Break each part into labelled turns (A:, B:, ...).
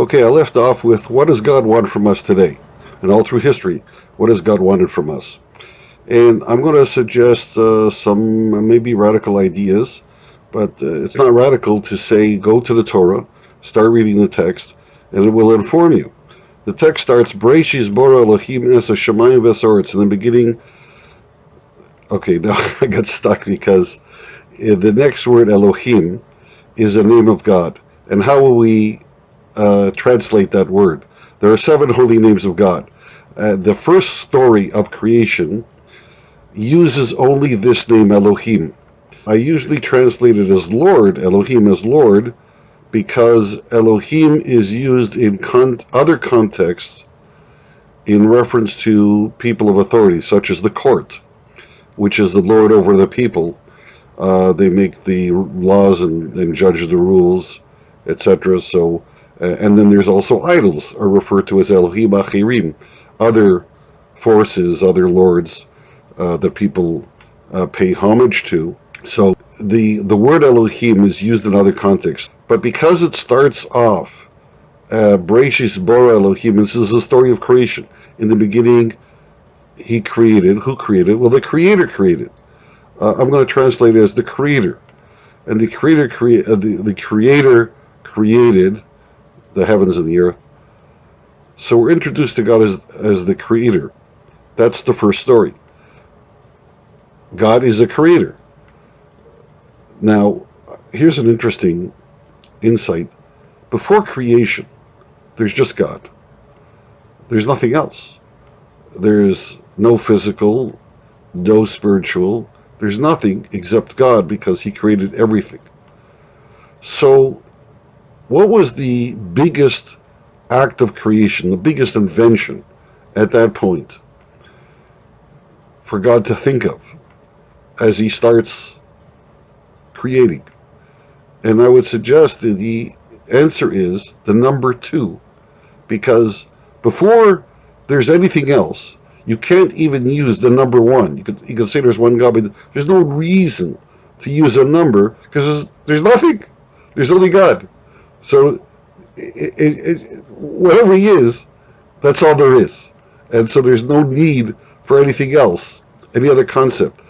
A: Okay, I left off with what does God want from us today? And all through history, what has God wanted from us? And I'm going to suggest some maybe radical ideas, but it's not radical to say go to the Torah, start reading the text, and it will inform you. The text starts, Bereshis bara Elohim es hashamayim v'aretz. In the beginning, okay, now I got stuck because the next word, Elohim, is a name of God. And how will we translate that word? There are 7 holy names of God. The first story of creation uses only this name, Elohim. I usually translate it as Lord, Elohim as Lord, because Elohim is used in other contexts in reference to people of authority, such as the court, which is the Lord over the people. They make the laws and judge the rules, etc. So, and then there's also idols, are referred to as Elohim Achirim, other forces, other lords that people pay homage to. So the word Elohim is used in other contexts, but because it starts off Bereshis bara Elohim, this is the story of creation. In the beginning, he created. Who created? Well, the Creator created. I'm going to translate it as the Creator, and the Creator the Creator created the heavens and the earth. So we're introduced to God as the Creator. That's the first story. God is a creator. Now, here's an interesting insight. Before creation, there's just God. There's nothing else. There's no physical, no spiritual. There's nothing except God because He created everything. So, what was the biggest act of creation, the biggest invention at that point for God to think of as He starts creating? And I would suggest that the answer is the number 2, because before there's anything else, you can't even use the number 1. You could say there's one God, but there's no reason to use a number because there's nothing. There's only God. So whatever He is, that's all there is. And so there's no need for anything else, any other concept.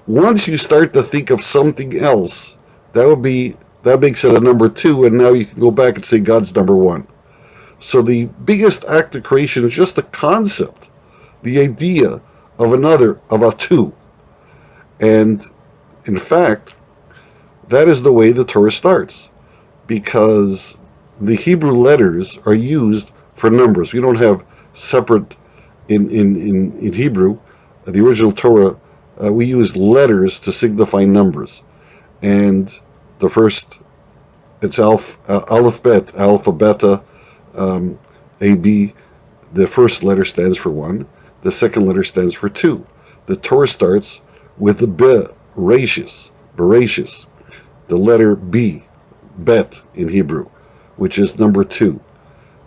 A: Once you start to think of something else, that makes it a number 2, and now you can go back and say God's number 1. So the biggest act of creation is just the concept, the idea of a 2. And in fact, that is the way the Torah starts, because the Hebrew letters are used for numbers. We don't have separate in Hebrew, the original Torah. We use letters to signify numbers, and the first, it's Aleph Bet, Alpha, Beta, A, B. The first letter stands for 1. The second letter stands for 2. The Torah starts with the Bereshis, the letter B, Bet in Hebrew, which is number 2.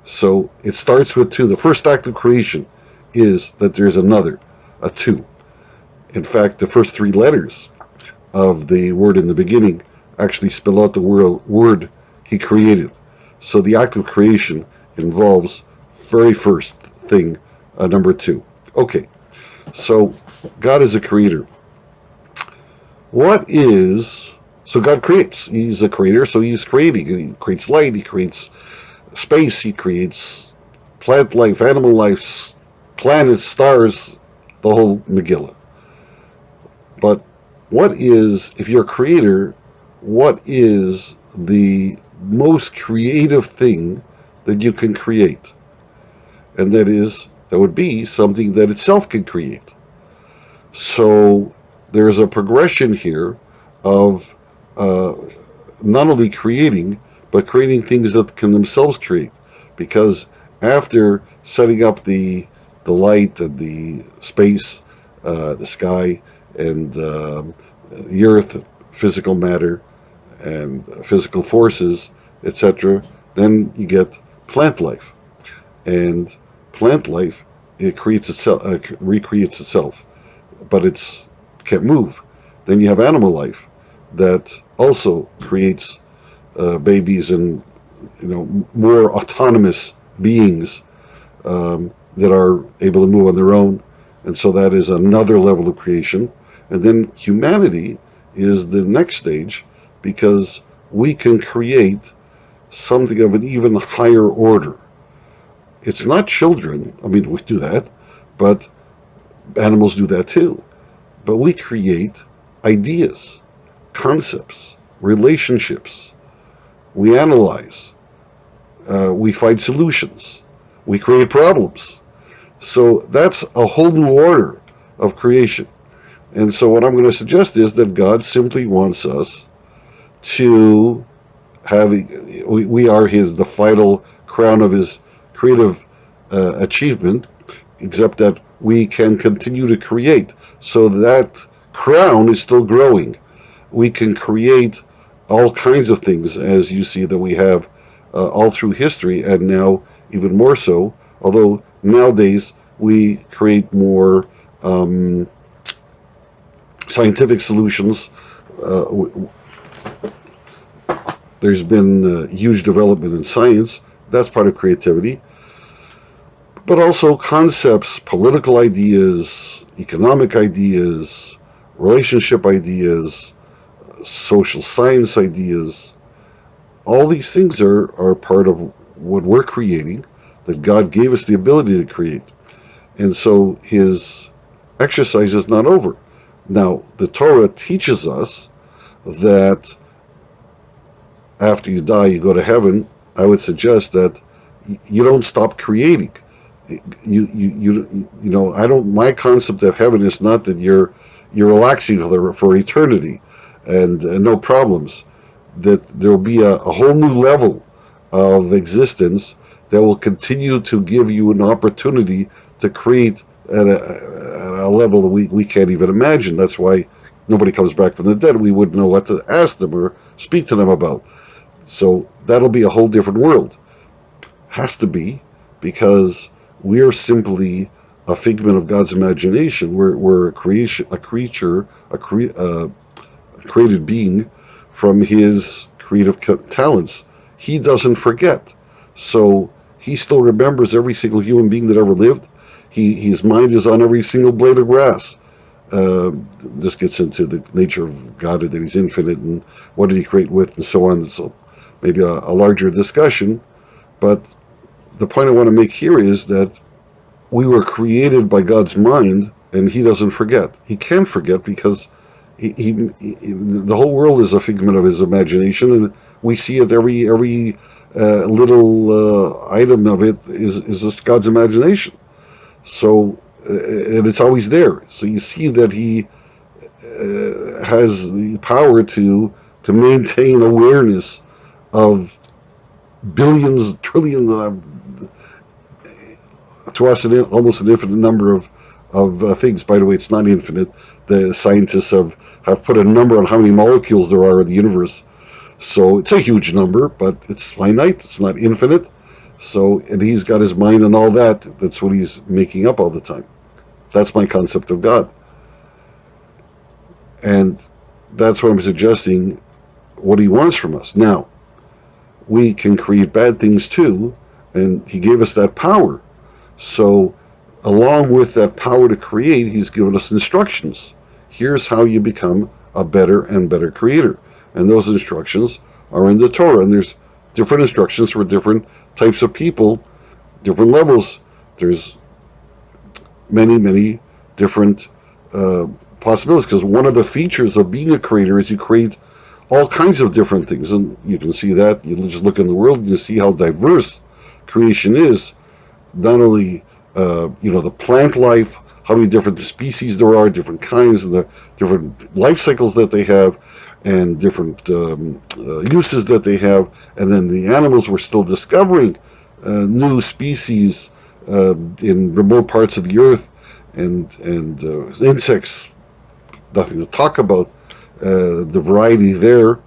A: So it starts with 2. The first act of creation is that there's a 2. In fact, the first 3 letters of the word in the beginning actually spell out the word He created. So the act of creation involves very first thing, number 2. Okay, so God is a creator. So God creates. He's a creator, so He's creating. He creates light, He creates space, He creates plant life, animal life, planets, stars, the whole Megillah. But if you're a creator, what is the most creative thing that you can create? And that would be something that itself can create. So there's a progression here of not only creating, but creating things that can themselves create. Because after setting up the light and the space, the sky, and the earth, physical matter, and physical forces, etc., then you get plant life. And plant life, it recreates itself, but it can't move. Then you have animal life that also creates babies and more autonomous beings that are able to move on their own. And so that is another level of creation. And then humanity is the next stage, because we can create something of an even higher order. It's not children. I mean, we do that, but animals do that too. But we create ideas, concepts, relationships. We analyze. We find solutions. We create problems. So that's a whole new order of creation. And so what I'm going to suggest is that God simply wants us to have, we are the final crown of his creative achievement, except that we can continue to create. So that crown is still growing. We can create all kinds of things, as you see that we have all through history, and now even more so, although nowadays we create more scientific solutions. There's been huge development in science. That's part of creativity. But also concepts, political ideas, economic ideas, relationship ideas, social science ideas. All these things are part of what we're creating, that God gave us the ability to create. And so his exercise is not over. Now, the Torah teaches us that after you die, you go to heaven. I would suggest that you don't stop creating. I don't. My concept of heaven is not that you're relaxing for eternity, and no problems. That there will be a whole new level of existence that will continue to give you an opportunity to create at a level that we can't even imagine. That's why nobody comes back from the dead. We wouldn't know what to ask them or speak to them about. So that'll be a whole different world. Has to be, because we're simply a figment of God's imagination. We're a creature, a created being from his creative talents. He doesn't forget. So he still remembers every single human being that ever lived. His mind is on every single blade of grass. This gets into the nature of God, that he's infinite, and what did he create with, and so on. So maybe a larger discussion. But the point I want to make here is that we were created by God's mind, and he doesn't forget. He can't forget, because the whole world is a figment of his imagination, and we see it every little item of it is just God's imagination. So, and it's always there. So you see that he has the power to maintain awareness of billions, trillions, to us almost an infinite number of things. By the way, it's not infinite. The scientists have put a number on how many molecules there are in the universe. So it's a huge number, but it's finite. It's not infinite. So, and he's got his mind and all that. That's what he's making up all the time. That's my concept of God. And that's what I'm suggesting, what he wants from us. Now, we can create bad things too, and he gave us that power. So, along with that power to create, he's given us instructions. Here's how you become a better and better creator. And those instructions are in the Torah. And there's different instructions for different types of people, different levels. There's many different possibilities, because one of the features of being a creator is you create all kinds of different things. And you can see that. You just look in the world and you see how diverse creation is. Not only the plant life, how many different species there are, different kinds, and the different life cycles that they have, and different uses that they have. And then the animals, we're still discovering new species in remote parts of the earth, and insects, nothing to talk about. The variety there.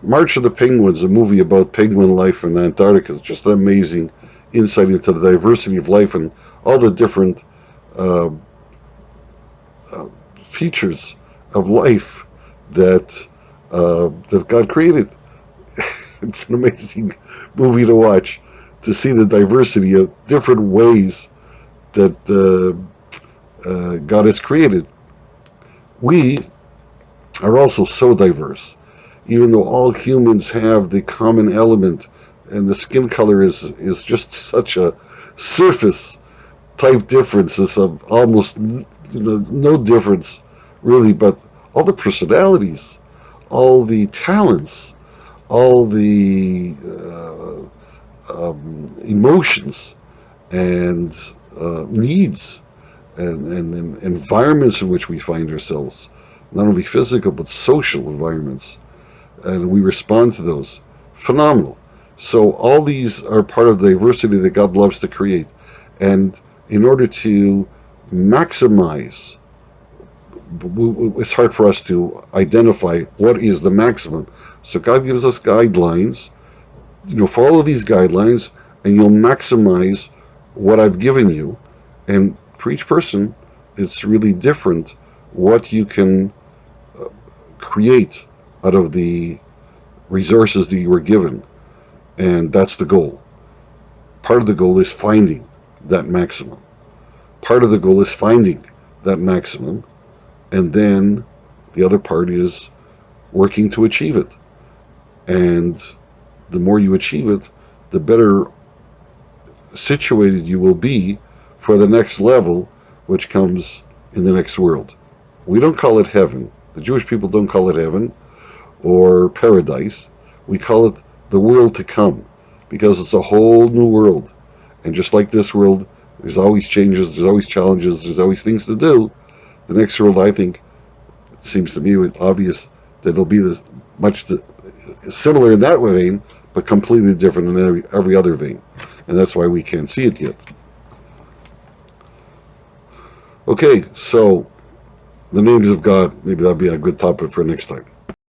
A: March of the Penguins, a movie about penguin life in Antarctica, is just an amazing insight into the diversity of life and all the different features of life that God created. It's an amazing movie to watch, to see the diversity of different ways that God has created. We are also so diverse, even though all humans have the common element, and the skin color is just such a surface type differences of almost no difference really, but all the personalities, all the talents, all the emotions and needs and environments in which we find ourselves, not only physical but social environments, and we respond to those. Phenomenal. So all these are part of the diversity that God loves to create, and in order to maximize, it's hard for us to identify what is the maximum. So God gives us guidelines. Follow these guidelines, and you'll maximize what I've given you. And for each person, it's really different what you can create out of the resources that you were given. And that's the goal. Part of the goal is finding that maximum. Part of the goal is finding that maximum. And then the other part is working to achieve it. And the more you achieve it, the better situated you will be for the next level, which comes in the next world. We don't call it heaven. The Jewish people don't call it heaven or paradise. We call it the world to come, because it's a whole new world. And just like this world, there's always changes, there's always challenges, there's always things to do. The next world, I think, it seems to me obvious that it'll be much similar in that vein, but completely different in every other vein. And that's why we can't see it yet. Okay, so the names of God, maybe that'll be a good topic for next time.